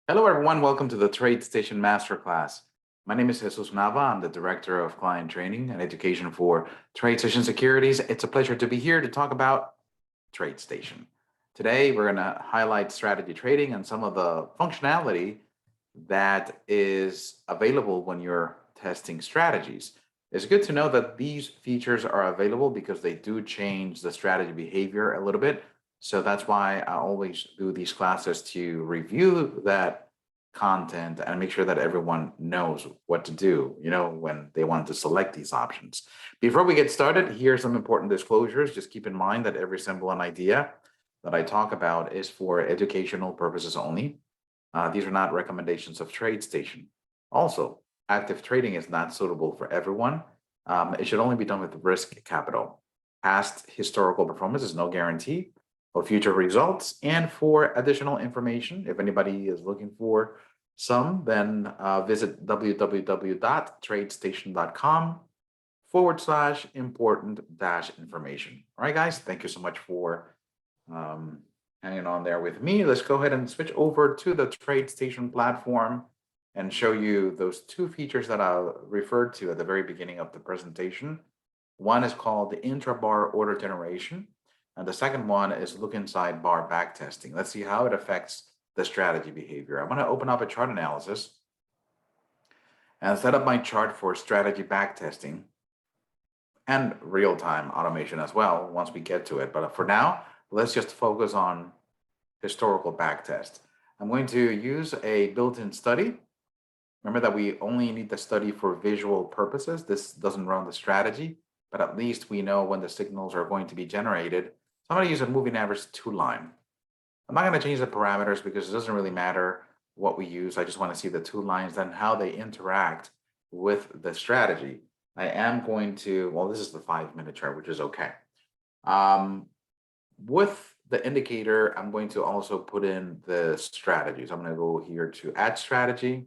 Hello, everyone. Welcome to the TradeStation Masterclass. My name is Jesus Nava. I'm the Director of Client Training and Education for TradeStation Securities. It's a pleasure to be here to talk about TradeStation. Today, we're going to highlight strategy trading and some of the functionality that is available when you're testing strategies. It's good to know that these features are available because they do change the strategy behavior a little bit. So that's why I always do these classes to review that content and make sure that everyone knows what to do, when they want to select these options. Before we get started, here are some important disclosures. Just keep in mind that every symbol and idea that I talk about is for educational purposes only. These are not recommendations of TradeStation. Also, active trading is not suitable for everyone. It should only be done with risk capital. Past historical performance is no guarantee of future results. And for additional information, if anybody is looking for some, then visit www.tradestation.com/important-information. All right, guys, thank you so much for hanging on there with me. Let's go ahead and switch over to the TradeStation platform and show you those two features that I referred to at the very beginning of the presentation. One is called the Intrabar order generation, and the second one is look inside bar backtesting. Let's see how it affects the strategy behavior. I'm going to open up a chart analysis and set up my chart for strategy backtesting and real-time automation as well once we get to it. But for now, let's just focus on historical backtest. I'm going to use a built-in study. Remember that we only need the study for visual purposes. This doesn't run the strategy, but at least we know when the signals are going to be generated. So I'm going to use a moving average 2-line. I'm not going to change the parameters because it doesn't really matter what we use. I just want to see the 2 lines and how they interact with the strategy. I am going to, well, this is the 5-minute chart, which is okay. With the indicator, I'm going to also put in the strategies. I'm going to go here to add strategy.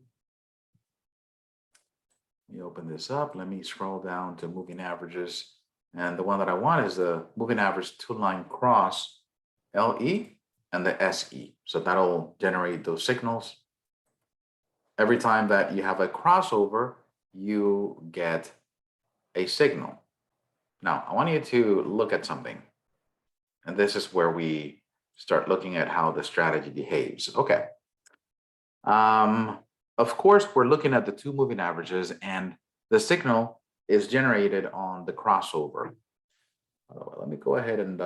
Let me open this up. Let me scroll down to moving averages. And the one that I want is the moving average 2-line cross LE and the SE. So that'll generate those signals. Every time that you have a crossover, you get a signal. Now, I want you to look at something. And this is where we start looking at how the strategy behaves. Okay. Of course, we're looking at the 2 moving averages, and the signal is generated on the crossover. Let me go ahead and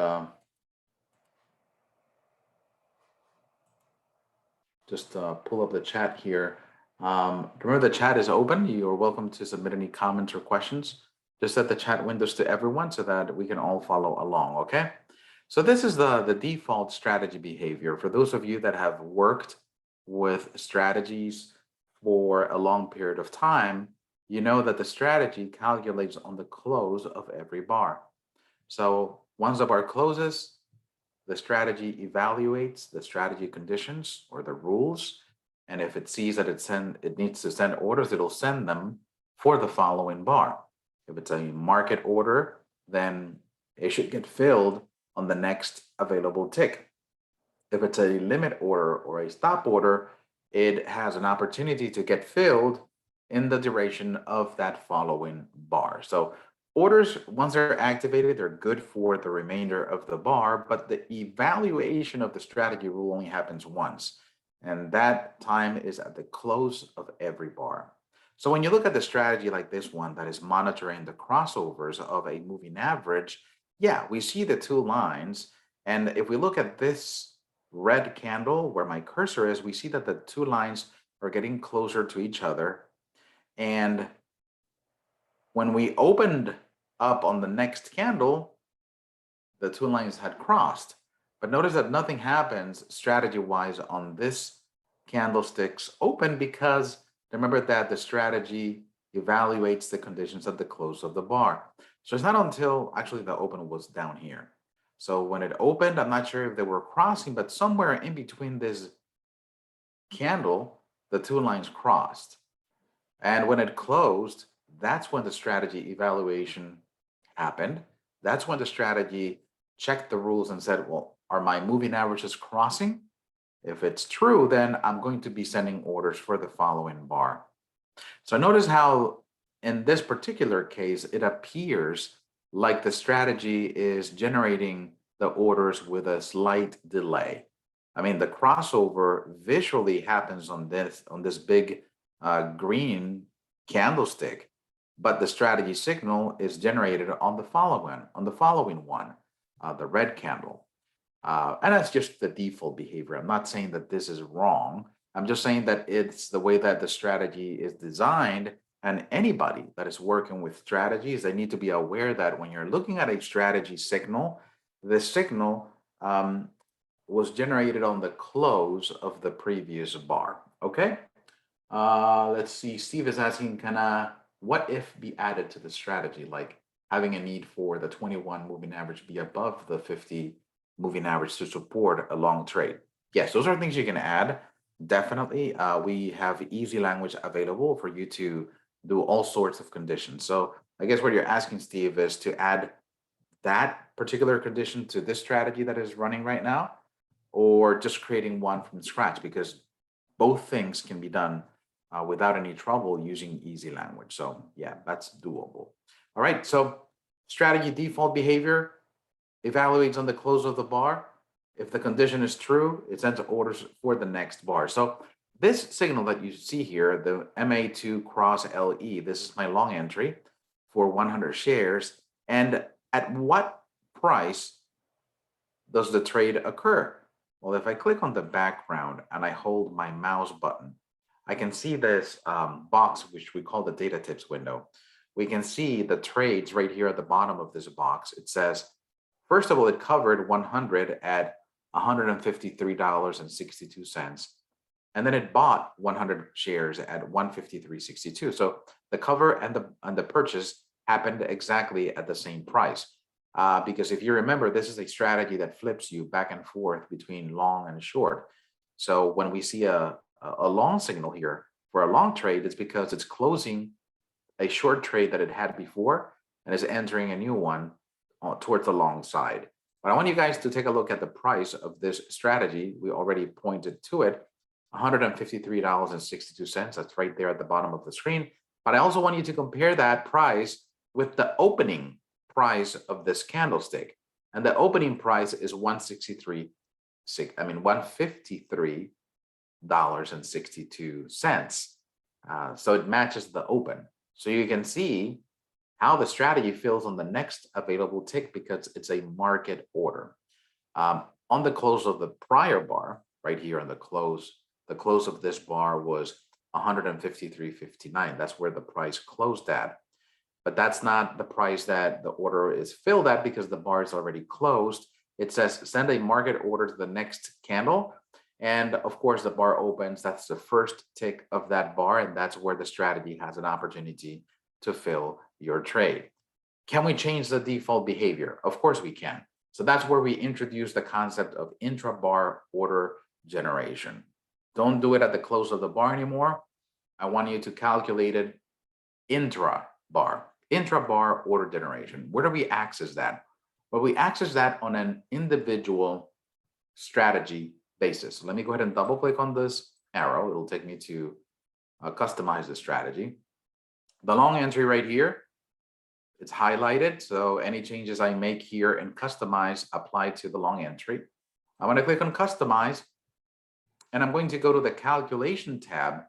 just pull up the chat here. Remember, the chat is open. You are welcome to submit any comments or questions. Just set the chat windows to everyone so that we can all follow along, okay? So this is the default strategy behavior. For those of you that have worked with strategies for a long period of time, you know that the strategy calculates on the close of every bar. So once the bar closes, the strategy evaluates the strategy conditions or the rules. And if it sees that it needs to send orders, it'll send them for the following bar. If it's a market order, then it should get filled on the next available tick. If it's a limit order or a stop order, it has an opportunity to get filled in the duration of that following bar. So orders, once they're activated, they're good for the remainder of the bar, but the evaluation of the strategy rule only happens once. And that time is at the close of every bar. So when you look at the strategy like this one that is monitoring the crossovers of a moving average, yeah, we see the 2 lines. And if we look at this red candle where my cursor is, we see that the 2 lines are getting closer to each other. And when we opened up on the next candle, the 2 lines had crossed. But notice that nothing happens strategy-wise on this candlestick's open because remember that the strategy evaluates the conditions at the close of the bar. So it's not until actually the open was down here. So when it opened, I'm not sure if they were crossing, but somewhere in between this candle, the 2 lines crossed. And when it closed, that's when the strategy evaluation happened. That's when the strategy checked the rules and said, well, are my moving averages crossing? If it's true, then I'm going to be sending orders for the following bar. So notice how in this particular case, it appears like the strategy is generating the orders with a slight delay. I mean, the crossover visually happens on this big green candlestick, but the strategy signal is generated on the following one, the red candle. And that's just the default behavior. I'm not saying that this is wrong. I'm just saying that it's the way that the strategy is designed. And anybody that is working with strategies, they need to be aware that when you're looking at a strategy signal, the signal was generated on the close of the previous bar. Okay. Let's see. Steve is asking, what if be added to the strategy, like having a need for the 21 moving average be above the 50 moving average to support a long trade? Yes, those are things you can add. Definitely. We have easy language available for you to do all sorts of conditions. So I guess what you're asking, Steve, is to add that particular condition to this strategy that is running right now, or just creating one from scratch, because both things can be done without any trouble using easy language. So yeah, that's doable. All right, so strategy default behavior evaluates on the close of the bar. If the condition is true, it sends orders for the next bar. So this signal that you see here, the MA2 cross LE, this is my long entry for 100 shares. And at what price does the trade occur? Well, if I click on the background and I hold my mouse button, I can see this box, which we call the data tips window. We can see the trades right here at the bottom of this box. It says, first of all, it covered 100 at $153.62. And then it bought 100 shares at 153.62. So the cover and the purchase happened exactly at the same price. Because if you remember, this is a strategy that flips you back and forth between long and short. So when we see a long signal here for a long trade, it's because it's closing a short trade that it had before and is entering a new one towards the long side. But I want you guys to take a look at the price of this strategy. We already pointed to it, $153.62. That's right there at the bottom of the screen. But I also want you to compare that price with the opening price of this candlestick. And the opening price is $153.62. So it matches the open. So you can see how the strategy fills on the next available tick because it's a market order. On the close of the prior bar, right here on the close of this bar was 153.59. That's where the price closed at. But that's not the price that the order is filled at because the bar is already closed. It says send a market order to the next candle. And of course, the bar opens. That's the first tick of that bar. And that's where the strategy has an opportunity to fill your trade. Can we change the default behavior? Of course we can. So that's where we introduce the concept of intra-bar order generation. Don't do it at the close of the bar anymore. I want you to calculate it intra-bar order generation. Where do we access that? Well, we access that on an individual strategy basis. So let me go ahead and double click on this arrow. It'll take me to customize the strategy. The long entry right here, it's highlighted. So any changes I make here and customize apply to the long entry. I'm going to click on customize and I'm going to go to the calculation tab.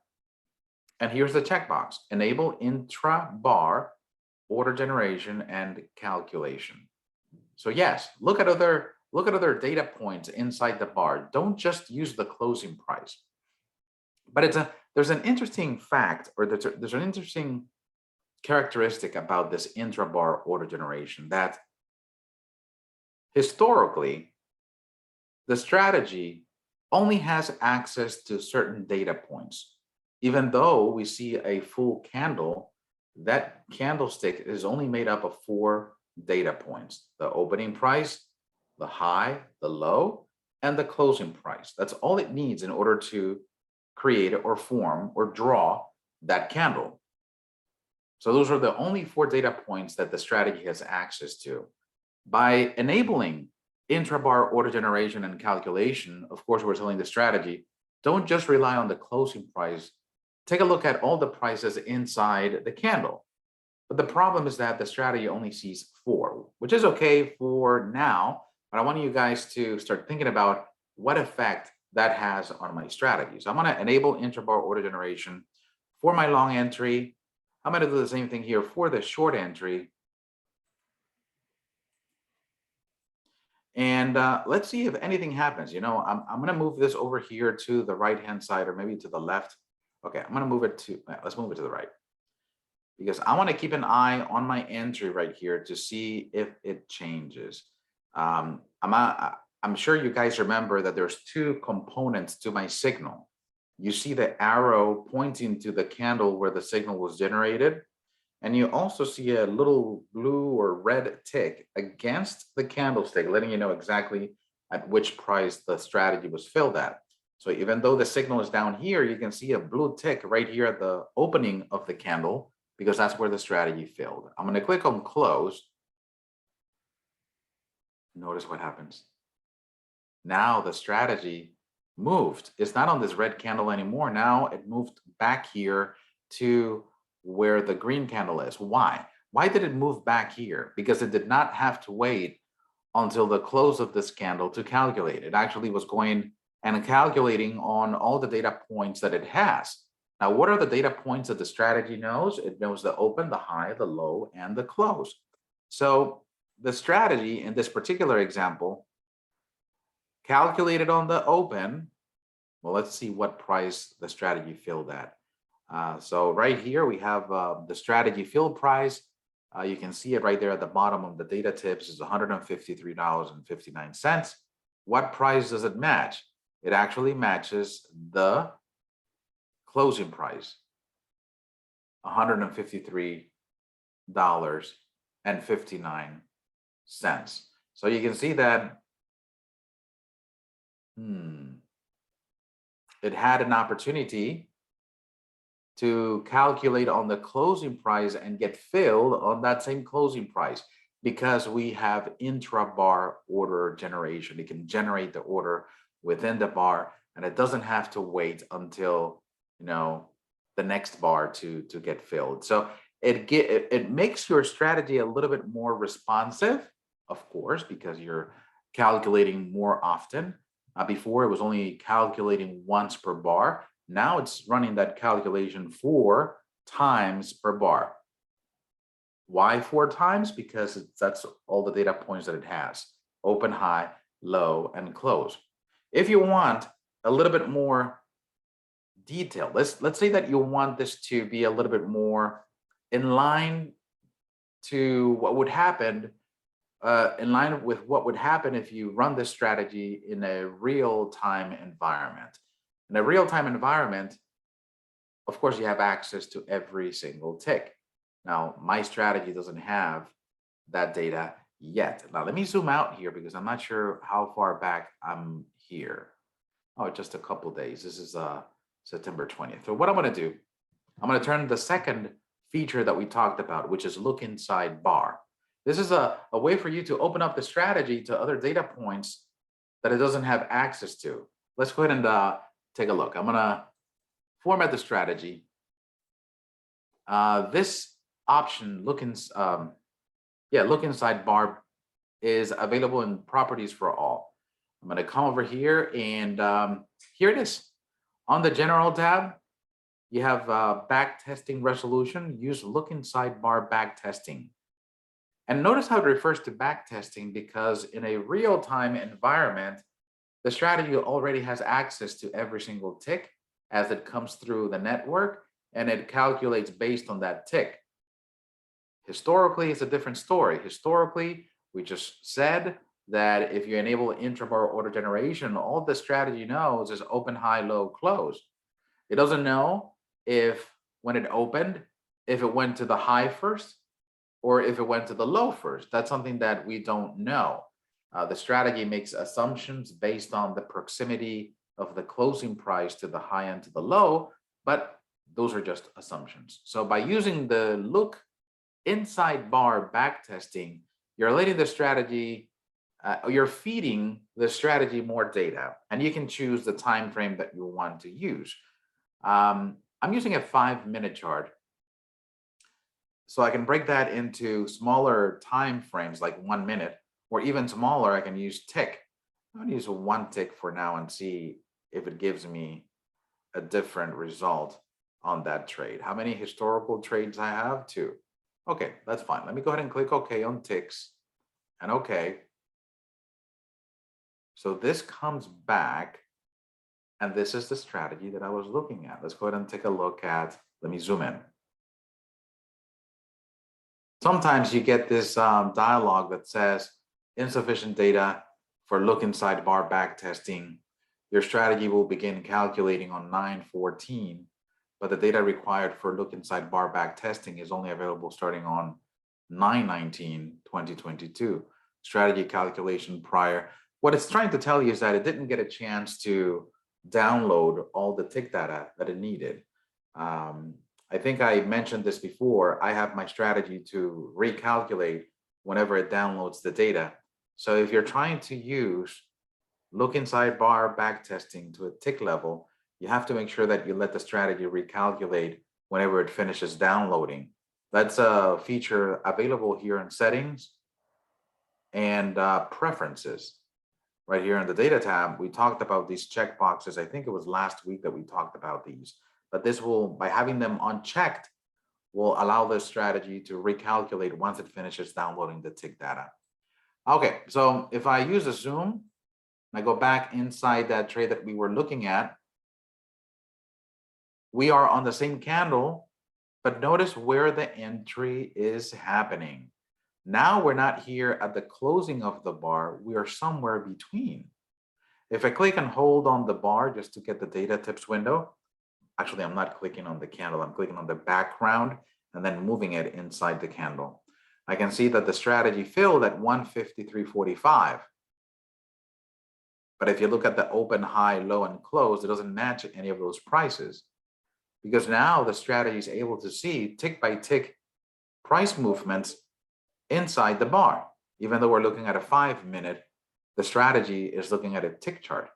And here's the checkbox, enable intra-bar order generation and calculation. So yes, look at other data points inside the bar. Don't just use the closing price. But there's an interesting fact, or there's an interesting characteristic about this intra-bar order generation, that historically the strategy only has access to certain data points. Even though we see a full candle, that candlestick is only made up of 4 data points: the opening price, the high, the low, and the closing price. That's all it needs in order to create or form or draw that candle. So those are the only 4 data points that the strategy has access to. By enabling intrabar order generation and calculation, of course, we're telling the strategy, don't just rely on the closing price. Take a look at all the prices inside the candle. But the problem is that the strategy only sees 4, which is okay for now. But I want you guys to start thinking about what effect that has on my strategy. So I'm going to enable intrabar order generation for my long entry. I'm going to do the same thing here for the short entry. And let's see if anything happens. I'm going to move this over here to the right-hand side or maybe to the left. Okay, I'm going to move it to, let's move it to the right. Because I want to keep an eye on my entry right here to see if it changes. I'm sure you guys remember that there's 2 components to my signal. You see the arrow pointing to the candle where the signal was generated. And you also see a little blue or red tick against the candlestick, letting you know exactly at which price the strategy was filled at. So even though the signal is down here, you can see a blue tick right here at the opening of the candle, because that's where the strategy filled. I'm going to click on close. Notice what happens. Now the strategy moved. It's not on this red candle anymore. Now it moved back here to where the green candle is. Why? Why did it move back here? Because it did not have to wait until the close of this candle to calculate. It actually was going and calculating on all the data points that it has. Now, what are the data points that the strategy knows? It knows the open, the high, the low, and the close. So the strategy in this particular example calculated on the open. Well, let's see what price the strategy filled at. So right here, we have the strategy fill price. You can see it right there at the bottom of the data tips is $153.59. What price does it match? It actually matches the closing price, $153.59. So you can see that it had an opportunity to calculate on the closing price and get filled on that same closing price because we have intra-bar order generation. It can generate the order within the bar, and it doesn't have to wait until the next bar to get filled. So it makes your strategy a little bit more responsive, of course, because you're calculating more often. Before it was only calculating once per bar. Now it's running that calculation 4 times per bar. Why 4 times? Because that's all the data points that it has: open, high, low, and close. If you want a little bit more detail, let's say that you want this to be a little bit more in line to what would happen, in line with what would happen if you run this strategy in a real-time environment. In a real-time environment, of course, you have access to every single tick. Now, my strategy doesn't have that data yet. Now, let me zoom out here because I'm not sure how far back I'm here. Oh, just a couple days. This is September 20th. So what I'm going to do, I'm going to turn the second feature that we talked about, which is look inside bar. This is a way for you to open up the strategy to other data points that it doesn't have access to. Let's go ahead and take a look. I'm going to format the strategy. This option, look inside bar, is available in properties for all. I'm going to come over here and here it is. On the general tab, you have back testing resolution. Use look inside bar back testing. And notice how it refers to back testing because in a real-time environment, the strategy already has access to every single tick as it comes through the network, and it calculates based on that tick. Historically, it's a different story. Historically, we just said that if you enable intrabar order generation, all the strategy knows is open, high, low, close. It doesn't know if when it opened, if it went to the high first or if it went to the low first. That's something that we don't know. The strategy makes assumptions based on the proximity of the closing price to the high and to the low, but those are just assumptions. So by using the look inside bar back testing, you're letting the strategy you're feeding the strategy more data, and you can choose the time frame that you want to use. I'm using a 5-minute chart, so I can break that into smaller time frames, like 1 minute, or even smaller. I can use tick. I'm going to use a 1 tick for now and see if it gives me a different result on that trade. How many historical trades I have? 2. Okay, that's fine. Let me go ahead and click OK on ticks and OK. So this comes back, and this is the strategy that I was looking at. Let's go ahead and take a look at, let me zoom in. Sometimes you get this dialogue that says insufficient data for look inside bar back testing. Your strategy will begin calculating on 9/14, but the data required for look inside bar back testing is only available starting on 9/19/2022. Strategy calculation prior. What it's trying to tell you is that it didn't get a chance to download all the tick data that it needed. I think I mentioned this before. I have my strategy to recalculate whenever it downloads the data. So if you're trying to use look inside bar back testing to a tick level, you have to make sure that you let the strategy recalculate whenever it finishes downloading. That's a feature available here in settings and preferences. Right here in the data tab, we talked about these checkboxes. I think it was last week that we talked about these, but this will, by having them unchecked, will allow the strategy to recalculate once it finishes downloading the tick data. Okay, so if I use a zoom, I go back inside that trade that we were looking at, we are on the same candle, but notice where the entry is happening. Now we're not here at the closing of the bar, we are somewhere between. If I click and hold on the bar just to get the data tips window, actually I'm not clicking on the candle, I'm clicking on the background and then moving it inside the candle. I can see that the strategy filled at 153.45. But if you look at the open, high, low, and close, it doesn't match any of those prices, because now the strategy is able to see tick by tick price movements inside the bar. Even though we're looking at a 5-minute, the strategy is looking at a tick chart.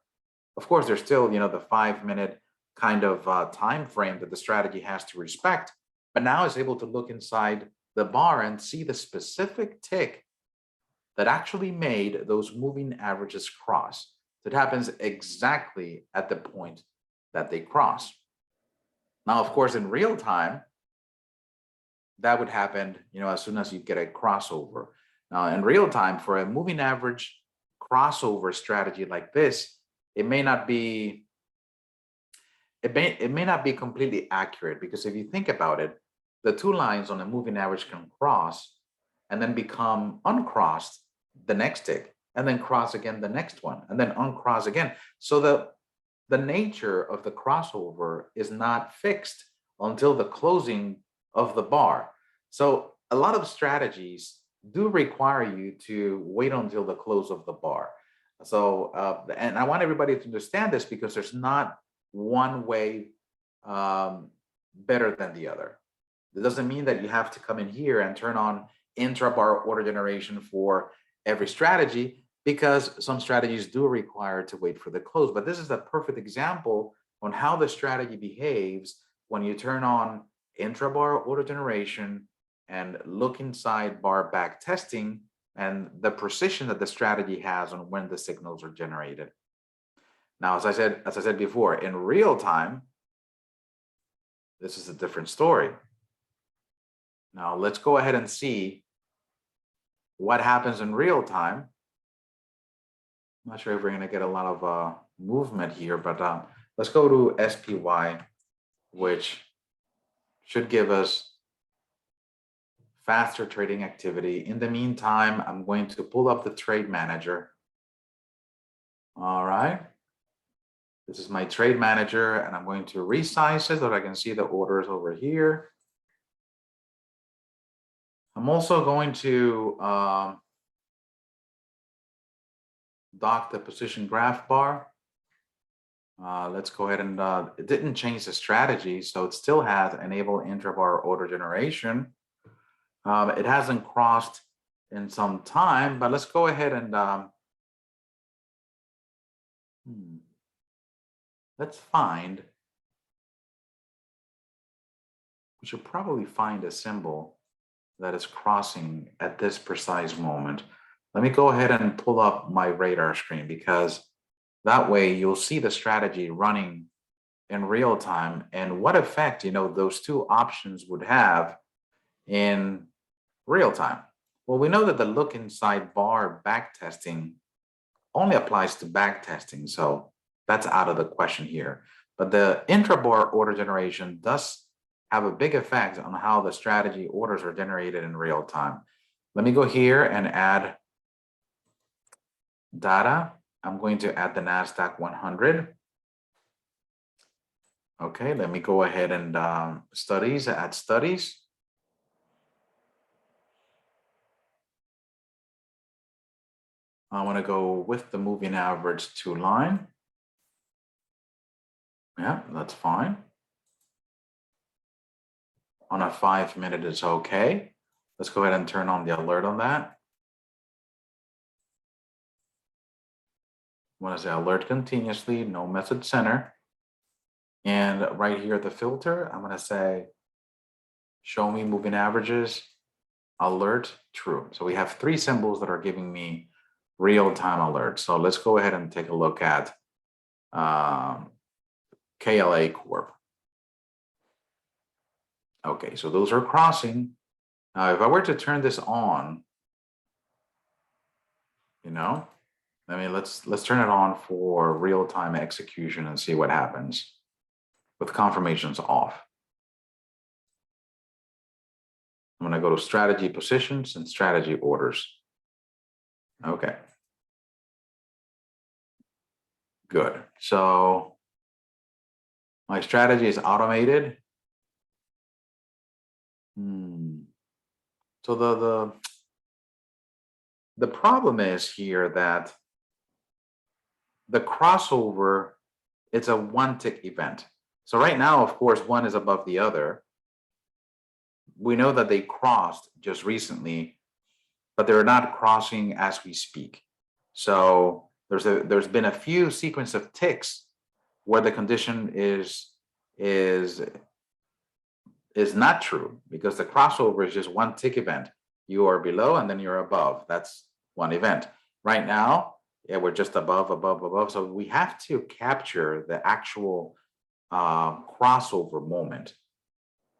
Of course, there's still, the 5-minute kind of time frame that the strategy has to respect, but now it's able to look inside the bar and see the specific tick that actually made those moving averages cross. So it happens exactly at the point that they cross. Now, of course, in real time, that would happen, as soon as you get a crossover. Now, in real time, for a moving average crossover strategy like this, it may not be completely accurate, because if you think about it, the 2 lines on a moving average can cross and then become uncrossed the next tick, and then cross again the next one, and then uncross again. So the nature of the crossover is not fixed until the closing of the bar. So a lot of strategies do require you to wait until the close of the bar. So, and I want everybody to understand this, because there's not one way better than the other. It doesn't mean that you have to come in here and turn on intra-bar order generation for every strategy, because some strategies do require to wait for the close. But this is a perfect example on how the strategy behaves when you turn on intra-bar order generation and look inside bar back testing, and the precision that the strategy has on when the signals are generated. Now, as I said before, in real time, this is a different story. Now, let's go ahead and see what happens in real time. I'm not sure if we're going to get a lot of movement here, but let's go to SPY, which should give us faster trading activity. In the meantime, I'm going to pull up the trade manager. All right. This is my trade manager, and I'm going to resize it so that I can see the orders over here. I'm also going to dock the position graph bar. Let's go ahead and it didn't change the strategy, so it still has enable intra-bar order generation. It hasn't crossed in some time, but let's go ahead and let's find, we should probably find a symbol that is crossing at this precise moment. Let me go ahead and pull up my radar screen, because that way you'll see the strategy running in real time and what effect, those two options would have in real time. Well, we know that the look inside bar backtesting only applies to backtesting, so that's out of the question here. But the intrabar order generation does have a big effect on how the strategy orders are generated in real time. Let me go here and add data. I'm going to add the NASDAQ 100. Okay, let me go ahead and studies, add studies. I want to go with the moving average to line. Yeah, that's fine. On a 5-minute, it's okay. Let's go ahead and turn on the alert on that. I want to say alert continuously, no message center. And right here, the filter, I'm going to say, show me moving averages, alert, true. So we have 3 symbols that are giving me real-time alerts. So let's go ahead and take a look at KLA Corp. Okay, so those are crossing. Now, if I were to turn this on, let's turn it on for real-time execution and see what happens with confirmations off. I'm going to go to strategy positions and strategy orders. Okay. Good. So my strategy is automated. So the problem is here that the crossover, it's a one-tick event. So right now, of course, one is above the other. We know that they crossed just recently, but they're not crossing as we speak. So there's been a few sequence of ticks where the condition is not true, because the crossover is just one tick event. You are below and then you're above. That's one event. Right now, yeah, we're just above. So we have to capture the actual crossover moment.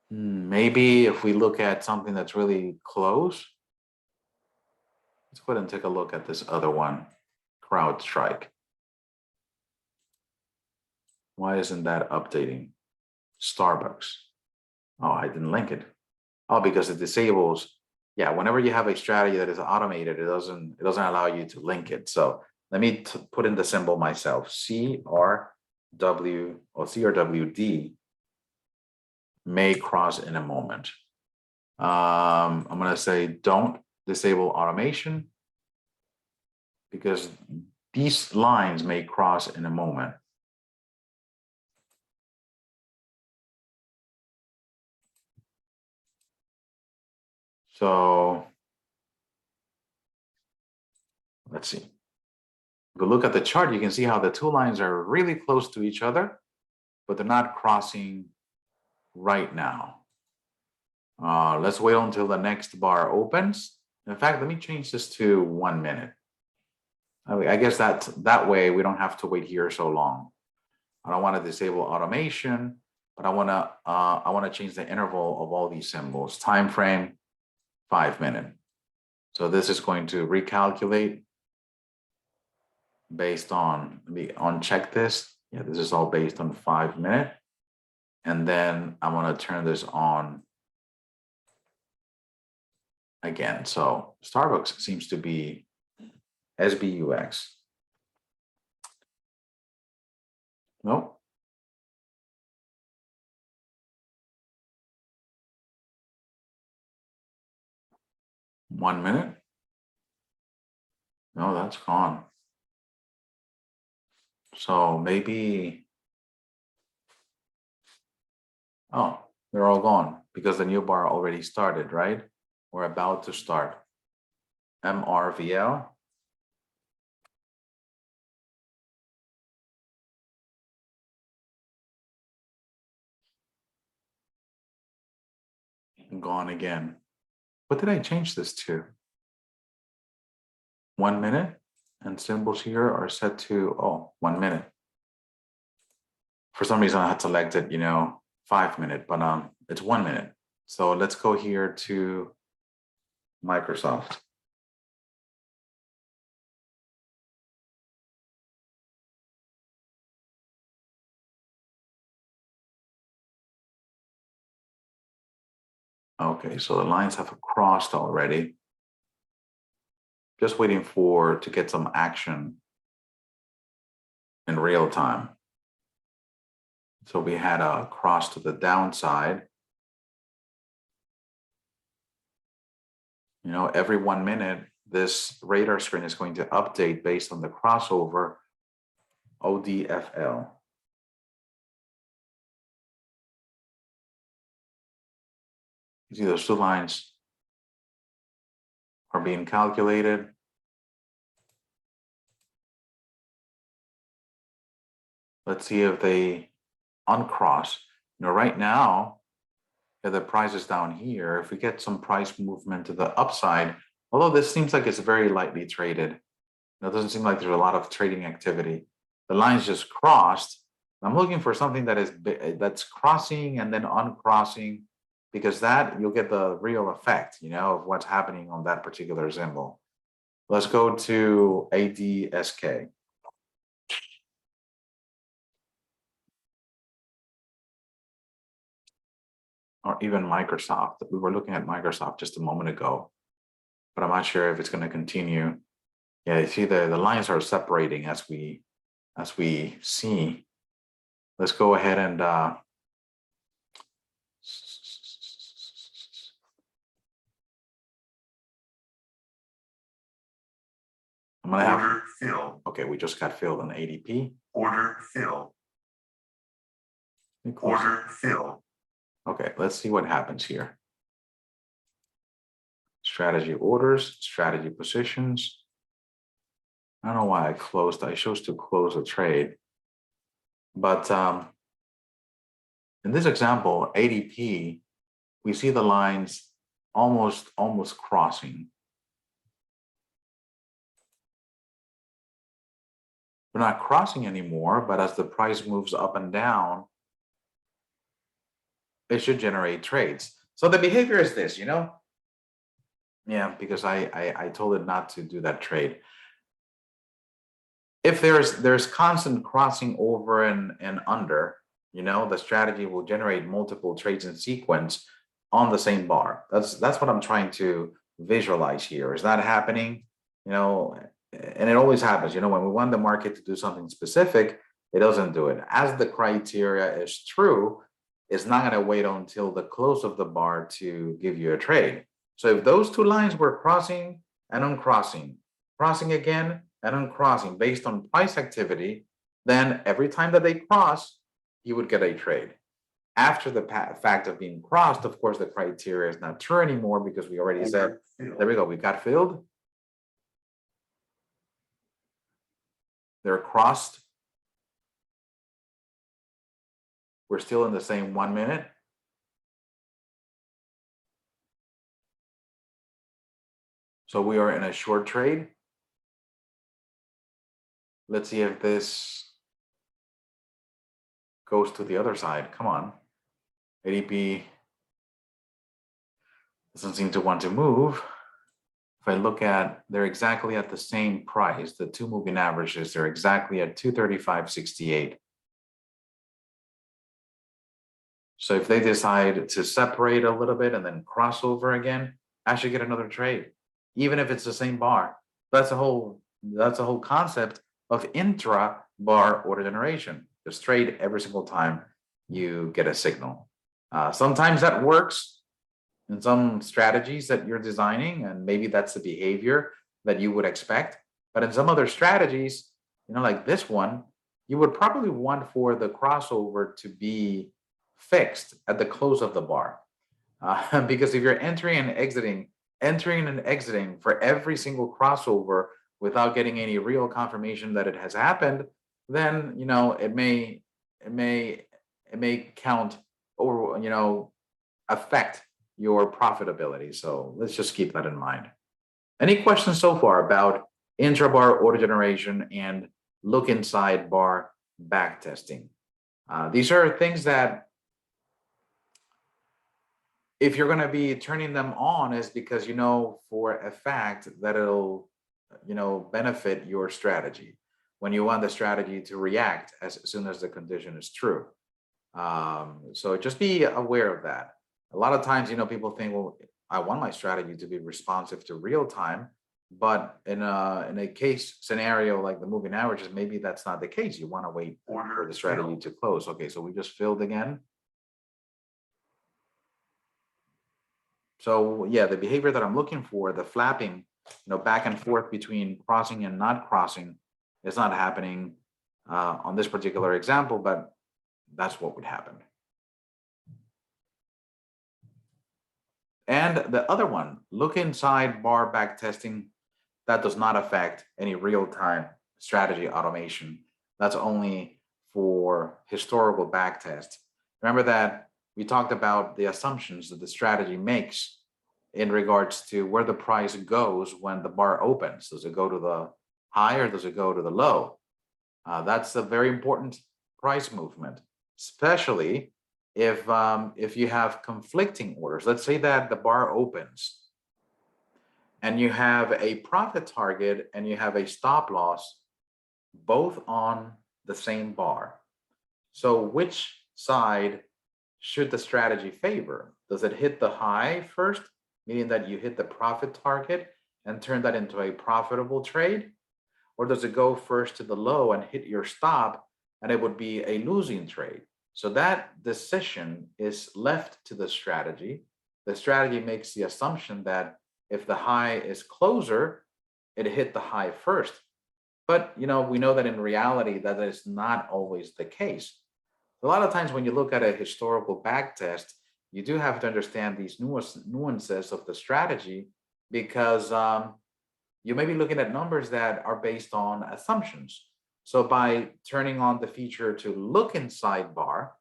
Maybe if we look at something that's really close, let's go ahead and take a look at this other one, CrowdStrike. Why isn't that updating? Starbucks. Oh, I didn't link it. Oh, because it disables. Yeah, whenever you have a strategy that is automated, it doesn't allow you to link it. So let me put in the symbol myself. CRW or CRWD may cross in a moment. I'm going to say don't disable automation, because these lines may cross in a moment. So let's see. If we look at the chart, you can see how the 2 lines are really close to each other, but they're not crossing right now. Let's wait until the next bar opens. In fact, let me change this to 1 minute. I guess that way we don't have to wait here so long. I don't want to disable automation, but I want to change the interval of all these symbols. Time frame, 5 minutes. So this is going to recalculate based on, let me uncheck this. Yeah, this is all based on 5 minutes. And then I'm going to turn this on again. So Starbucks seems to be SBUX. Nope. One minute. No, that's gone. So maybe, oh, they're all gone because the new bar already started, right? We're about to start. MRVL. Gone again. What did I change this to? 1 minute, and symbols here are set to 1 minute. For some reason I had selected 5 minute, but it's 1 minute. So let's go here to Microsoft. Okay, so the lines have crossed already. Just waiting to get some action in real time. So we had a cross to the downside. Every 1 minute, this radar screen is going to update based on the crossover ODFL. You see those two lines are being calculated. Let's see if they uncross. Right now, the price is down here. If we get some price movement to the upside, although this seems like it's very lightly traded, it doesn't seem like there's a lot of trading activity. The lines just crossed. I'm looking for something that's crossing and then uncrossing, because that you'll get the real effect, of what's happening on that particular symbol. Let's go to ADSK. Or even Microsoft. We were looking at Microsoft just a moment ago, but I'm not sure if it's going to continue. Yeah, you see the lines are separating as we see. Let's go ahead and I'm gonna have order fill. Okay, we just got filled on ADP. Order fill. Order fill. Okay, let's see what happens here. Strategy orders, strategy positions. I don't know why I chose to close a trade. But in this example, ADP, we see the lines almost crossing. We're not crossing anymore, but as the price moves up and down, it should generate trades. So the behavior is this, Yeah, because I told it not to do that trade. If there's constant crossing over and under, the strategy will generate multiple trades in sequence on the same bar. That's what I'm trying to visualize here. Is that happening? And it always happens. When we want the market to do something specific, it doesn't do it. As the criteria is true, it's not going to wait until the close of the bar to give you a trade. So if those two lines were crossing and uncrossing, crossing again and uncrossing based on price activity, then every time that they cross, you would get a trade. After the fact of being crossed, of course, the criteria is not true anymore, because we already said, there we go, we got filled. They're crossed. We're still in the same 1 minute. So we are in a short trade. Let's see if this goes to the other side. Come on. ADP doesn't seem to want to move. If I look at, they're exactly at the same price. The two moving averages, they're exactly at 235.68. So if they decide to separate a little bit and then cross over again, I should get another trade, even if it's the same bar. That's a whole concept of intra-bar order generation. Just trade every single time you get a signal. Sometimes that works in some strategies that you're designing, and maybe that's the behavior that you would expect. But in some other strategies, like this one, you would probably want for the crossover to be fixed at the close of the bar. Because if you're entering and exiting for every single crossover without getting any real confirmation that it has happened, then it may count or affect your profitability. So let's just keep that in mind. Any questions so far about intrabar auto generation and look inside bar back testing? These are things that if you're going to be turning them on is because you know for a fact that it'll benefit your strategy when you want the strategy to react as soon as the condition is true. So just be aware of that. A lot of times, people think, well, I want my strategy to be responsive to real time, but in a case scenario like the moving averages, maybe that's not the case. You want to wait for the strategy to close. Okay, so we just filled again. So yeah, the behavior that I'm looking for, the flapping, back and forth between crossing and not crossing, is not happening on this particular example, but that's what would happen. And the other one, look inside bar back testing, that does not affect any real-time strategy automation. That's only for historical back test. Remember that we talked about the assumptions that the strategy makes in regards to where the price goes when the bar opens. Does it go to the high or does it go to the low? That's a very important price movement, especially if you have conflicting orders. Let's say that the bar opens and you have a profit target and you have a stop loss both on the same bar. So which side should the strategy favor? Does it hit the high first, meaning that you hit the profit target and turn that into a profitable trade? Or does it go first to the low and hit your stop and it would be a losing trade? So that decision is left to the strategy. The strategy makes the assumption that if the high is closer, it hit the high first. But we know that in reality that is not always the case. A lot of times when you look at a historical back test, you do have to understand these nuances of the strategy because you may be looking at numbers that are based on assumptions. So by turning on the feature to look inside bar,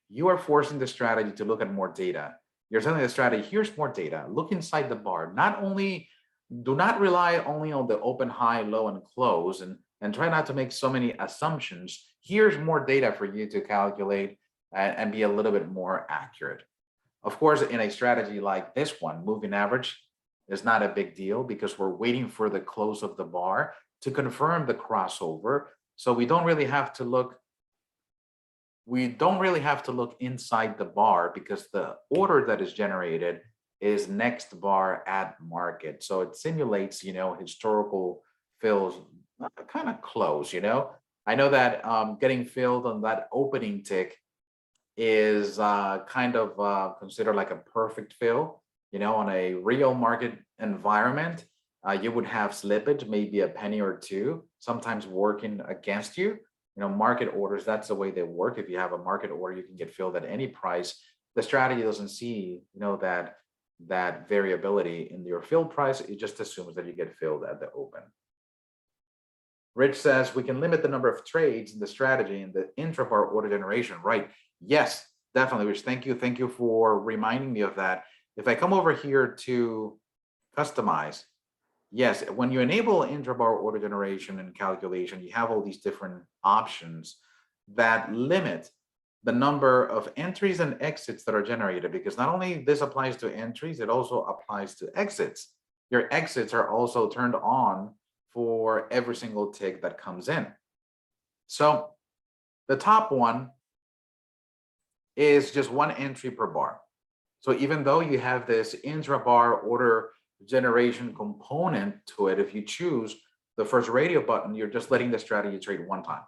you are forcing the strategy to look at more data. You're telling the strategy, here's more data, look inside the bar. Do not rely only on the open, high, low, and close, and try not to make so many assumptions. Here's more data for you to calculate and be a little bit more accurate. Of course, in a strategy like this one, moving average is not a big deal because we're waiting for the close of the bar to confirm the crossover. So we don't really have to look inside the bar because the order that is generated is next bar at market. So it simulates, historical fills kind of close, I know that getting filled on that opening tick is kind of considered like a perfect fill. On a real market environment, you would have slippage, maybe a penny or two, sometimes working against you. Market orders, that's the way they work. If you have a market order, you can get filled at any price. The strategy doesn't see, that variability in your fill price. It just assumes that you get filled at the open. Rich says, we can limit the number of trades in the strategy in the intrabar order generation, right? Yes, definitely, Rich. Thank you. Thank you for reminding me of that. If I come over here to customize, yes, when you enable intrabar order generation and calculation, you have all these different options that limit the number of entries and exits that are generated, because not only this applies to entries, it also applies to exits. Your exits are also turned on for every single tick that comes in. So the top one is just one entry per bar. So even though you have this intra-bar order generation component to it, if you choose the first radio button, you're just letting the strategy trade one time.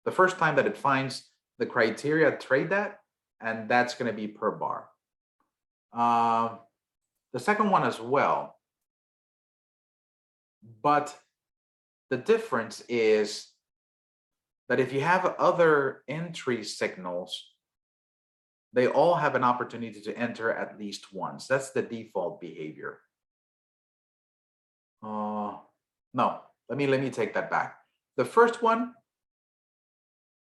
The first time that it finds the criteria, trade that, and that's going to be per bar. The second one as well, but the difference is that if you have other entry signals, they all have an opportunity to enter at least once. That's the default behavior. No, let me take that back. The first one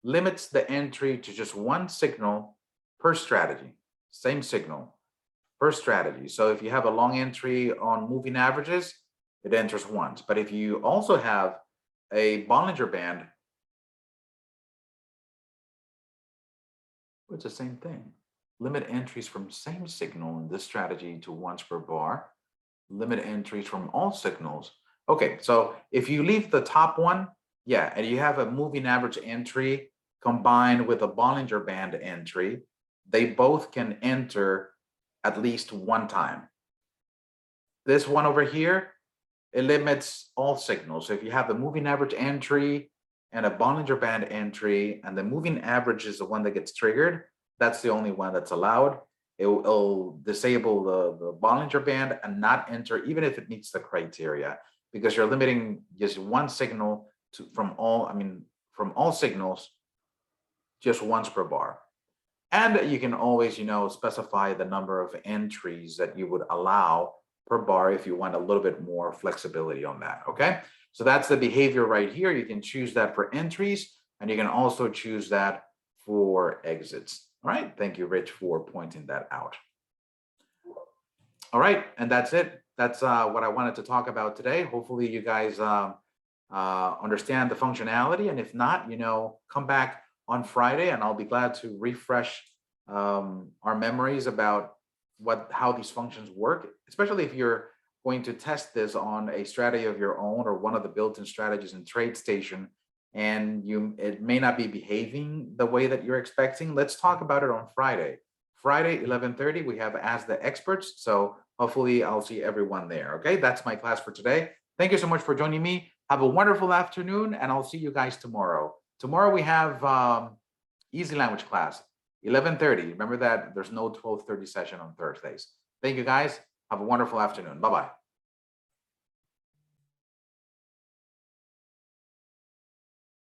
limits the entry to just one signal per strategy, same signal per strategy. So if you have a long entry on moving averages, it enters once. But if you also have a Bollinger Band, it's the same thing. Limit entries from same signal in this strategy to once per bar. Limit entries from all signals. Okay, so if you leave the top one, yeah, and you have a moving average entry combined with a Bollinger Band entry, they both can enter at least one time. This one over here, it limits all signals. So if you have the moving average entry and a Bollinger Band entry, and the moving average is the one that gets triggered, that's the only one that's allowed. It'll disable the Bollinger Band and not enter, even if it meets the criteria, because you're limiting just one signal from all signals, just once per bar. And you can always, specify the number of entries that you would allow per bar if you want a little bit more flexibility on that, okay? So that's the behavior right here. You can choose that for entries, and you can also choose that for exits. All right, thank you, Rich, for pointing that out. All right, and that's it. That's what I wanted to talk about today. Hopefully you guys understand the functionality, and if not, come back on Friday and I'll be glad to refresh our memories about how these functions work, especially if you're going to test this on a strategy of your own or one of the built-in strategies in TradeStation, and it may not be behaving the way that you're expecting. Let's talk about it on Friday. Friday, 11:30, we have Ask the Experts. So hopefully I'll see everyone there. Okay, that's my class for today. Thank you so much for joining me. Have a wonderful afternoon, and I'll see you guys tomorrow. Tomorrow we have easy language class, 11:30. Remember that there's no 12:30 session on Thursdays. Thank you guys. Have a wonderful afternoon. Bye-bye.